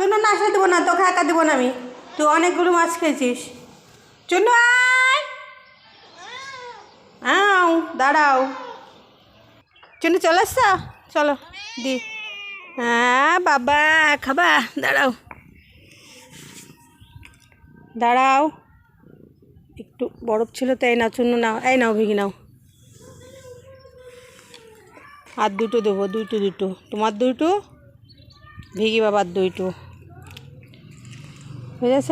চুনু না আসা দেবো না, তোকে একা দেবো না আমি, তুই অনেকগুলো মাছ খেয়েছিস। চুনু আয়, আও দাঁড়াও। চুনু চলে এসছো, চলো দি। হ্যাঁ বাবা খাবা, দাঁড়াও দাঁড়াও, একটু বরফ ছিল তো, এই নাও চুনু নাও, এই নাও ভিগি নাও। আর দুটো দেবো, দুটো দুটো, তোমার দুটো, ভিগি বাবার দুটো, বুঝেছ।